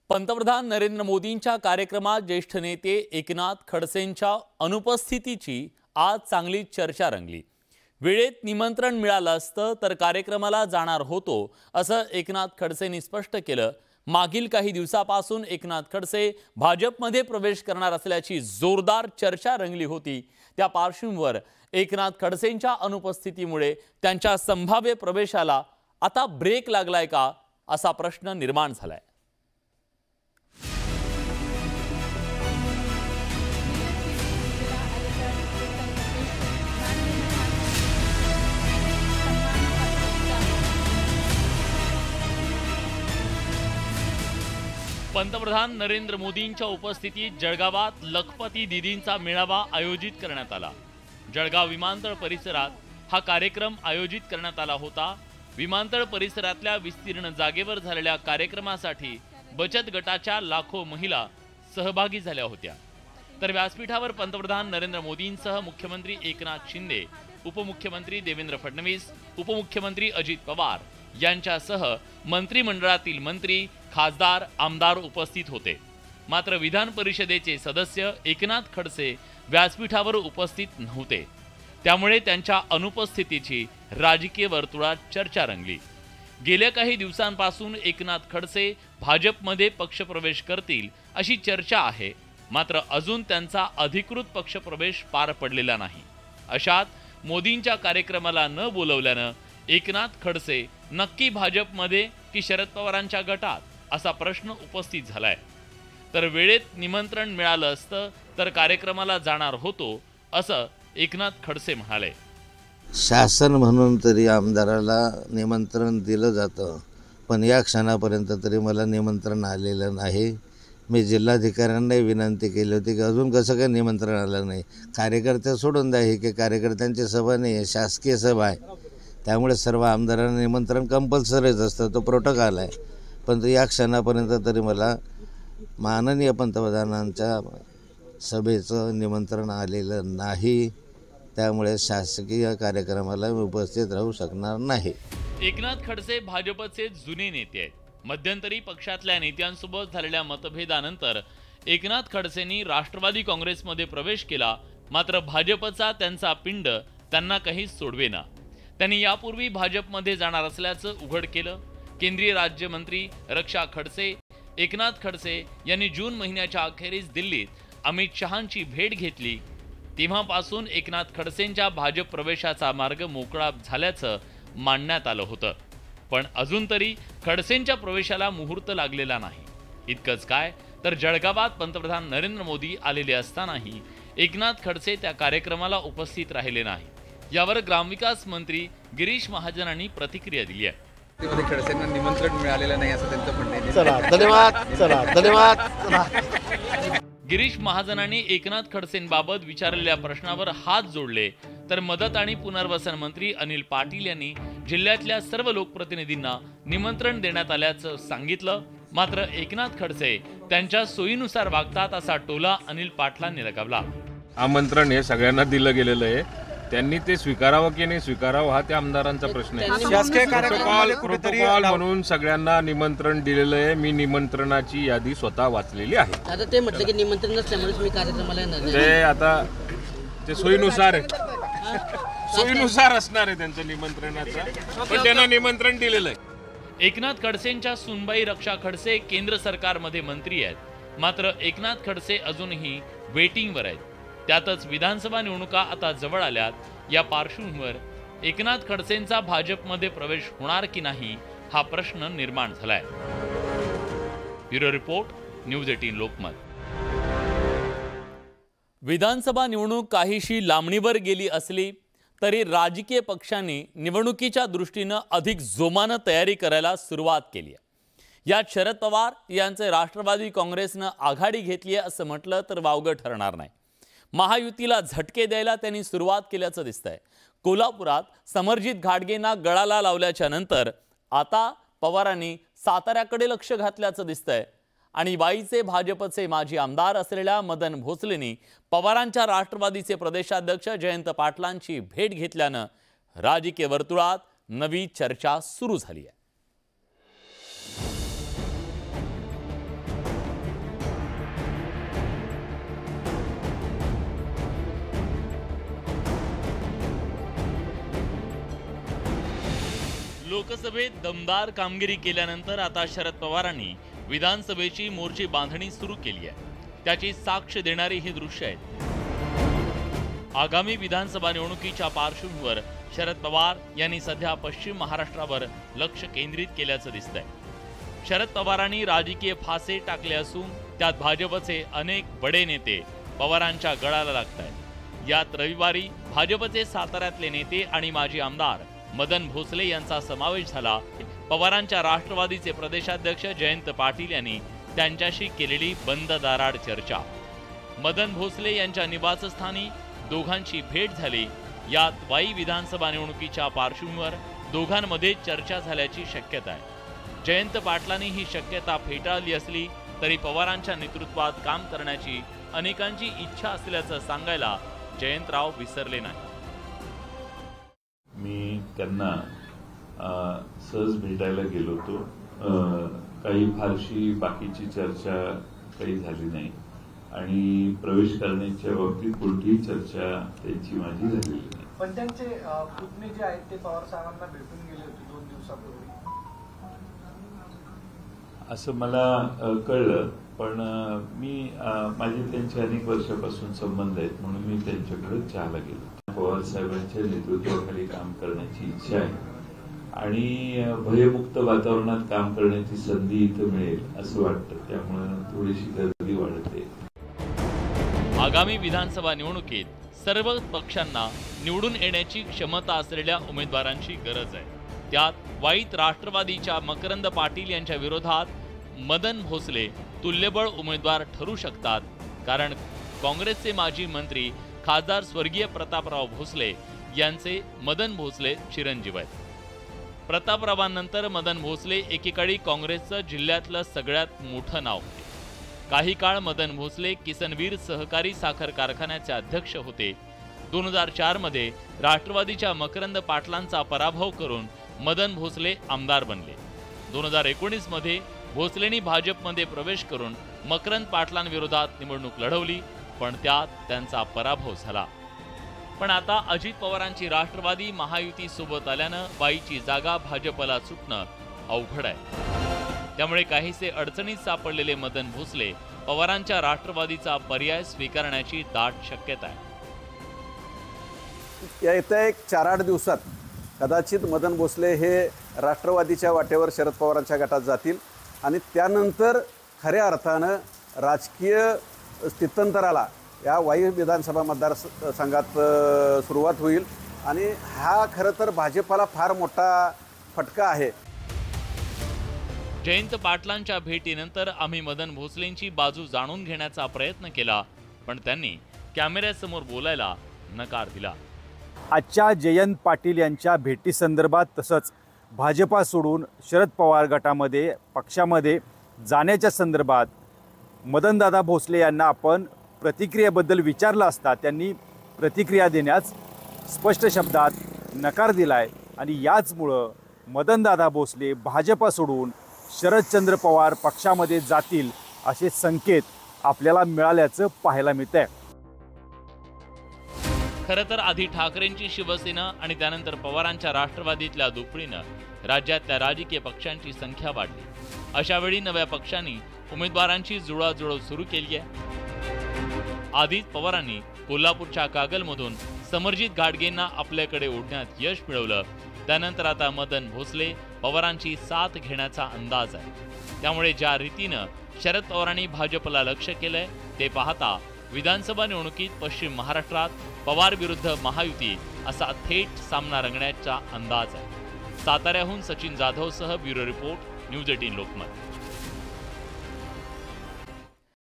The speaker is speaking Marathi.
पंतप्रधान नरेंद्र मोदींच्या कार्यक्रमात ज्येष्ठ नेते एकनाथ खडसेंच्या अनुपस्थितीची आज चांगली चर्चा रंगली। वेळेत निमंत्रण मिळालं असतं तर कार्यक्रमाला जाणार होतो असं एकनाथ खडसेंनी स्पष्ट केलं। मागील काही दिवसापासून एकनाथ खडसे भाजपमध्ये प्रवेश करणार असल्याची जोरदार चर्चा रंगली होती। त्या पार्श्वभूमीवर एकनाथ खडसेंच्या अनुपस्थितीमुळे त्यांच्या संभाव्य प्रवेशाला आता ब्रेक लागलाय का असा प्रश्न निर्माण झालाय। पंतप्रधान नरेंद्र मोदींच्या उपस्थितीत जळगावात लखपती दीदींचा मेळावा आयोजित करण्यात आला। जळगाव विमानतळ परिसरात हा कार्यक्रम आयोजित करण्यात आला होता। विमानतळ परिसरातल्या विस्तीर्ण जागेवर झालेल्या कार्यक्रमासाठी बचत गटाच्या लाखो महिला सहभागी झाल्या होत्या। तर व्यासपीठावर पंतप्रधान नरेंद्र मोदींसह मुख्यमंत्री एकनाथ शिंदे, उपमुख्यमंत्री देवेंद्र फडणवीस, उपमुख्यमंत्री अजित पवार यांच्यासह मंत्रिमंडळातील मंत्री, खासदार, आमदार उपस्थित होते। मात्र विधान परिषदेचे सदस्य एकनाथ खडसे व्यासपीठावर उपस्थित नव्हते। त्यामुळे त्यांच्या अनुपस्थितीची राजकीय वर्तुळात चर्चा रंगली। गेल्या काही दिवसांपासून एकनाथ खडसे भाजपमध्ये पक्षप्रवेश करतील अशी चर्चा आहे। मात्र अजून त्यांचा अधिकृत पक्षप्रवेश पार पडलेला नाही। अशात मोदींच्या कार्यक्रमाला न बोलवल्यानं एकनाथ खडसे नक्की भाजपमध्ये की शरद पवारांच्या गटात असा प्रश्न उपस्थित झालाय। तर वेळेत निमंत्रण मिळालं असतं तर कार्यक्रमाला जाणार होतो असं एकनाथ खडसे म्हणाले। शासन म्हणून तरी आमदाराला निमंत्रण दिलं जातं, पण या क्षणापर्यंत तरी मला निमंत्रण आलेलं नाही। मी जिल्हाधिकाऱ्यांनाही विनंती केली होती की अजून कसं काय निमंत्रण आलं नाही। कार्यकर्ते सोडून द्या, ही की कार्यकर्त्यांची सभा नाही आहे, शासकीय सभा आहे। त्यामुळे सर्व आमदारांना निमंत्रण कंपल्सरीच असतं, तो प्रोटोकॉल आहे। पण या क्षणापर्यंत तरी मला माननीय पंतप्रधानांच्या सभेचं निमंत्रण आलेलं नाही। त्यामुळे शासकीय कार्यक्रमाला मी उपस्थित राहू शकणार नाही। एकनाथ खडसे भाजपचे जुने नेते आहेत। मध्यंतरी पक्षातल्या नेत्यांसोबत झालेल्या मतभेदानंतर एकनाथ खडसेंनी राष्ट्रवादी काँग्रेसमध्ये प्रवेश केला। मात्र भाजपचा त्यांचा पिंड त्यांना काही सोडवेना। त्यांनी यापूर्वी भाजपमध्ये जाणार असल्याचं उघड केलं। केंद्रीय राज्यमंत्री रक्षा खडसे, एकनाथ खडसे यांनी जून महिन्याच्या अखेरीस दिल्लीत अमित शहांची भेट घेतली। तेव्हापासून एकनाथ खडसेंच्या भाजप प्रवेशाचा मार्ग मोकळा झाल्याचं मानण्यात आलं होतं। पण अजून तरी खडसेंच्या प्रवेशाला मुहूर्त लागलेला नाही। इतकंच काय तर जळगावात पंतप्रधान नरेंद्र मोदी आलेले असतानाही एकनाथ खडसे त्या कार्यक्रमाला उपस्थित राहिले नाही। यावर ग्रामविकास मंत्री गिरीश महाजनांनी प्रतिक्रिया दिली आहे। खडसेंना निमंत्रण मिळालेलं नाही असं त्यांचं म्हणणं आहे। धन्यवाद। गिरीश महाजनांनी एकनाथ खडसेंबाबत विचारलेल्या प्रश्नावर हात जोडले तर मदत आणि पुनर्वसन मंत्री अनिल पाटील यांनी जिल्ह्यातल्या सर्व लोकप्रतिनिधींना निमंत्रण देण्यात आल्याचं सांगितलं। मात्र एकनाथ खडसे त्यांच्या सोयीनुसार वागतात असा टोला अनिल पाटलांनी लगावला। आमंत्रण हे सगळ्यांना दिलं गेलेलं आहे, त्यांनी ते स्वीकारावं की नाही स्वीकारावं हा त्या आमदारांचा प्रश्न आहे। प्रोटोकॉल म्हणून सगळ्यांना निमंत्रण दिलेलं आहे। मी निमंत्रणाची यादी स्वतः वाचलेली आहे। आता ते म्हटलं की निमंत्रण नसल्यामुळे मी कार्यक्रमाला येणार ते आता ते सोयीनुसार आहे, सोयीनुसार असणार आहे त्यांचं निमंत्रणाचं, पण त्यांना निमंत्रण दिलेलं आहे। एकनाथ खडसेंच्या सुनबाई रक्षा खडसे केंद्र सरकारमध्ये मंत्री आहेत। मात्र एकनाथ खडसे अजूनही वेटिंगवर आहेत। त्यातच विधानसभा निवडणुका आता जवळ आल्यात। या पार्श्वभूमीवर एकनाथ खडसेंचा भाजपमध्ये प्रवेश होणार की नाही हा प्रश्न निर्माण झालाय। Bureau report, news 18 Lokmat. विधानसभा निवडणूक काहीशी लांबणीवर गेली असली तरी राजकीय पक्षांनी निवडणुकीच्या दृष्टीने अधिक जोमाने तयारी करायला सुरुवात केली आहे। यात शरद पवार यांचे राष्ट्रवादी काँग्रेसने आघाडी घेतली आहे असं म्हटलं तर वावगं ठरणार नाही। महायुतीला झटके द्यायला त्यांनी सुरुवात केल्याचं दिसतंय। कोल्हापुरात समरजित घाटगेंना गळाला लावल्याच्या नंतर आता पवारांनी साताऱ्याकडे लक्ष घातल्याचं दिसतंय आणि वाईचे भाजपचे माजी आमदार असलेल्या मदन भोसलेंनी पवारांच्या राष्ट्रवादीचे प्रदेशाध्यक्ष जयंत पाटलांची भेट घेतल्यानं राजकीय वर्तुळात नवी चर्चा सुरू झाली आहे। लोकसभेत दमदार कामगिरी केल्यानंतर आता शरद पवारांनी विधानसभेची मोर्ची बांधणी सुरू केली आहे. त्याची साक्ष देणारी ही दृश्य आहेत. आगामी विधानसभा निवडणुकीच्या पार्श्वभूमीवर शरद पवार यांनी सध्या पश्चिम महाराष्ट्रावर लक्ष केंद्रित केल्याचं दिसतंय. शरद पवारांनी राजकीय फासे टाकले असून त्यात भाजपचे अनेक बडे नेते पवारांच्या गळाला लागतायत. यात रविवारी भाजपचे साताऱ्यातले नेते आणि माजी आमदार मदन भोसले यांचा समावेश झाला. पवारांच्या राष्ट्रवादीचे प्रदेशाध्यक्ष जयंत पाटील यांनी त्यांच्याशी केलेली बंद दाराड चर्चा. मदन भोसले यांच्या निवासस्थानी दोघांची भेट झाली. यात वाई विधानसभा निवडणुकीच्या पार्श्वभूमीवर दोघांमध्ये चर्चा झाल्याची शक्यता आहे. जयंत पाटलांनी ही शक्यता फेटाळली असली तरी पवारांच्या नेतृत्वात काम करण्याची अनेकांची इच्छा असल्याचं सांगायला जयंतराव विसरले नाही. मी त्यांना सहज भेटायला गेलो होतो. काही फारशी बाकीची चर्चा काही झाली नाही आणि प्रवेश करण्याच्या बाबतीत कोणतीही चर्चा त्यांची माझी झालेली नाही. पण त्यांचे पुतणे जे आहेत ते पवार साहेबांना भेटून गेले होते 2 दिवसापूर्वी असं मला कळलं. पण मी माझे त्यांचे अनेक वर्षापासून संबंध आहेत म्हणून मी त्यांच्याकडे चहाला गेलो. पवार साहेबांच्या नेतृत्वाखाली काम करण्याची इच्छा आहे आणि भयमुक्त वातावरणात काम करण्याची संधी इथं मिळेल असं वाटतं. त्यामुळे थोडीशी गर्दी वाढते. आगामी विधानसभा निवडणुकीत सर्व पक्षांना निवडून येण्याची क्षमता असलेल्या उमेदवारांची गरज आहे. त्यात वाईत राष्ट्रवादीच्या मकरंद पाटील यांच्या विरोधात मदन भोसले तुल्यबळ उमेदवार ठरू शकतात. कारण काँग्रेसचे माजी मंत्री खासदार स्वर्गीय प्रतापराव भोसले यांचे मदन भोसले चिरंजीव आहेत. प्रतापरावांनंतर मदन भोसले एकेकाळी काँग्रेसचं जिल्ह्यातलं सगळ्यात मोठं नाव होते. काही काळ मदन भोसले किसनवीर सहकारी साखर कारखान्याचे अध्यक्ष होते. 2004 मध्ये राष्ट्रवादीच्या मकरंद पाटलांचा पराभव करून मदन भोसले आमदार बनले. 2019 मध्ये भोसलेंनी भाजपमध्ये प्रवेश करून मकरंद पाटलांविरोधात निवडणूक लढवली पण त्यात त्यांचा पराभव झाला. पण आता अजित पवारांची राष्ट्रवादी महायुती सोबत आल्यानं वाईची जागा भाजपला सुटणं अवघड आहे. त्यामुळे काहीसे अडचणीत सापडलेले मदन भोसले पवारांच्या राष्ट्रवादीचा पर्याय स्वीकारण्याची दाट शक्यता आहे. येत्या एक 4-8 दिवसात कदाचित मदन भोसले हे राष्ट्रवादीच्या वाटेवर शरद पवारांच्या गटात जातील आणि त्यानंतर खऱ्या अर्थानं राजकीय स्थित्यंतराला या वाई विधानसभा मतदारसंघात सुरुवात होईल आणि हा खरं तर भाजपला फार मोठा फटका आहे. जयंत पाटलांच्या भेटीनंतर आम्ही मदन भोसलेंची बाजू जाणून घेण्याचा प्रयत्न केला पण त्यांनी कॅमेऱ्यासमोर बोलायला नकार दिला. आजच्या जयंत पाटील यांच्या भेटीसंदर्भात तसंच भाजपा सोडून शरद पवार गटामध्ये पक्षामध्ये जाण्याच्या संदर्भात मदनदादा भोसले यांना आपण प्रतिक्रियेबद्दल विचारलं असता त्यांनी प्रतिक्रिया देण्यास स्पष्ट शब्दात नकार दिला आहे आणि याचमुळं मदनदादा भोसले भाजपा सोडून शरदचंद्र पवार पक्षामध्ये जातील असे संकेत आपल्याला मिळाल्याचं पाहायला मिळतंय. खरं तर आधी ठाकरेंची शिवसेना आणि त्यानंतर पवारांच्या राष्ट्रवादीतल्या दुफळीनं राज्यातल्या राजकीय पक्षांची संख्या वाढली. अशावेळी नव्या पक्षांनी उमेदवारांची जुळवाजुळव सुरू केली आहे. आधीच पवारांनी कोल्हापूरच्या कागलमधून समरजित घाटगेंना आपल्याकडे ओढण्यात यश मिळवलं. त्यानंतर आता मदन भोसले पवारांची साथ घेण्याचा अंदाज आहे. त्यामुळे ज्या रीतीनं शरद पवारांनी भाजपला लक्ष्य केलंय ते पाहता विधानसभा निवडणुकीत पश्चिम महाराष्ट्रात पवार विरुद्ध महायुती असा थेट सामना रंगण्याचा अंदाज आहे. साताऱ्याहून सचिन जाधवसह ब्युरो रिपोर्ट न्यूज 18 लोकमत.